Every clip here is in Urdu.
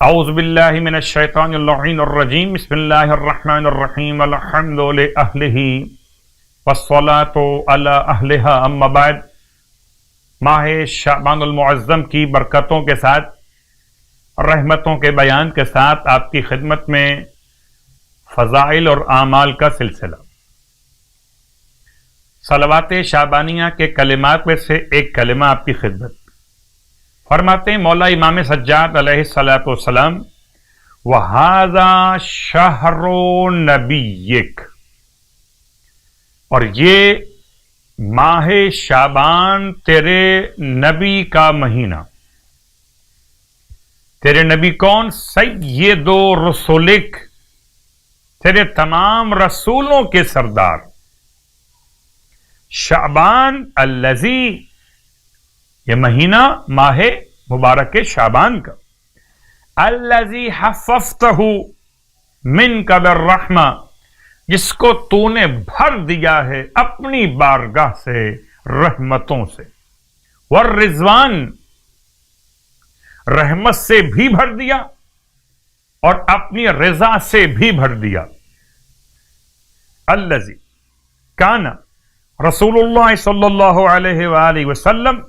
اعوذ باللہ من الشیطان اللعین الرجیم بسم اللہ الرحمن الرحیم الحمد لأہلہ والصلاة علی اہلہا اما بعد۔ ماہ شعبان المعظم کی برکتوں کے ساتھ، رحمتوں کے بیان کے ساتھ آپ کی خدمت میں فضائل اور اعمال کا سلسلہ۔ صلوات شعبانیہ کے کلمات میں سے ایک کلمہ آپ کی خدمت۔ فرماتے ہیں مولا امام سجاد علیہ الصلوۃ والسلام وَهَذَا شَهْرُ نَبِيِّكَ، اور یہ ماہ شعبان تیرے نبی کا مہینہ۔ تیرے نبی کون؟ سید رسولک، تیرے تمام رسولوں کے سردار۔ شعبان الذی، یہ مہینہ ماہ مبارک شعبان کا۔ الذی حففتہ منک بالرحمہ، جس کو تو نے بھر دیا ہے اپنی بارگاہ سے رحمتوں سے۔ والرضوان، رحمت سے بھی بھر دیا اور اپنی رضا سے بھی بھر دیا۔ الذی کان رسول اللہ صلی اللہ علیہ وآلہ وسلم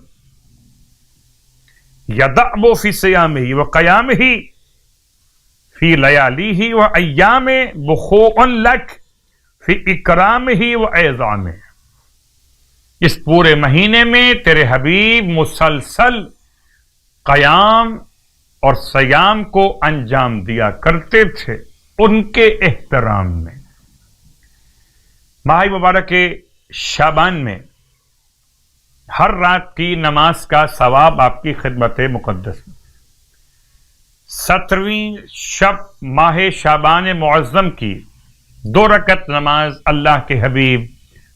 یدعب فی صیامہ وقیامہ فی لیالیہ وایام بخوء لک فی اکرامہ واعظامہ۔ اس پورے مہینے میں تیرے حبیب مسلسل قیام اور صیام کو انجام دیا کرتے تھے ان کے احترام میں۔ ماہ مبارک شعبان میں ہر رات کی نماز کا ثواب آپ کی خدمت مقدس میں۔ 17ویں شب ماہ شعبان معظم کی 2 رکعت نماز اللہ کے حبیب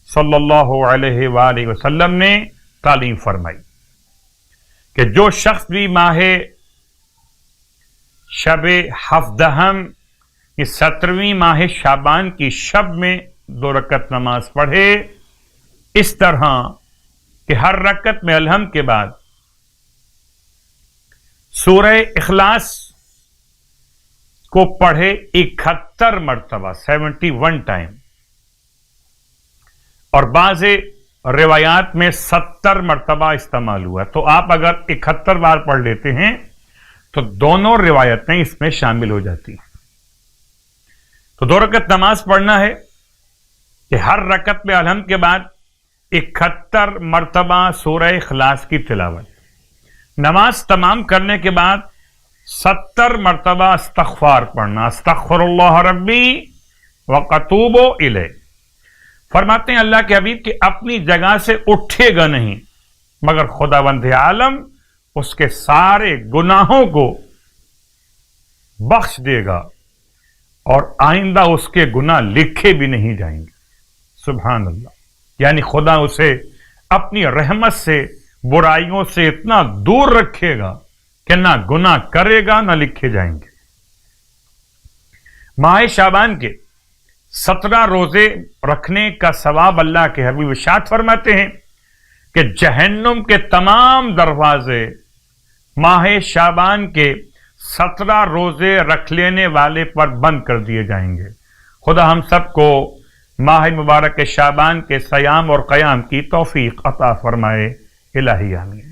صلی اللہ علیہ وآلہ وسلم نے تعلیم فرمائی کہ جو شخص بھی ماہ شب ہفدہم یہ 17ویں ماہ شعبان کی شب میں 2 رکعت نماز پڑھے، اس طرح کہ ہر رکعت میں الحمد کے بعد سورہ اخلاص کو پڑھے 71 مرتبہ 71 ٹائم، اور بعض روایات میں 70 مرتبہ استعمال ہوا، تو آپ اگر 71 بار پڑھ لیتے ہیں تو دونوں روایتیں اس میں شامل ہو جاتی ہیں۔ تو 2 رکعت نماز پڑھنا ہے کہ ہر رکعت میں الحمد کے بعد 71 مرتبہ سورہ اخلاص کی تلاوت۔ نماز تمام کرنے کے بعد 70 مرتبہ استغفار پڑھنا، استغفر اللہ ربی واتوب الیہ۔ فرماتے ہیں اللہ کے حبیب کہ اپنی جگہ سے اٹھے گا نہیں مگر خداوند عالم اس کے سارے گناہوں کو بخش دے گا اور آئندہ اس کے گناہ لکھے بھی نہیں جائیں گے۔ سبحان اللہ، یعنی خدا اسے اپنی رحمت سے برائیوں سے اتنا دور رکھے گا کہ نہ گناہ کرے گا نہ لکھے جائیں گے۔ ماہ شعبان کے 17 روزے رکھنے کا ثواب اللہ کے حبیب ارشاد فرماتے ہیں کہ جہنم کے تمام دروازے ماہ شعبان کے 17 روزے رکھ لینے والے پر بند کر دیے جائیں گے۔ خدا ہم سب کو ماہ مبارک شعبان کے صیام اور قیام کی توفیق عطا فرمائے، الہی آمین۔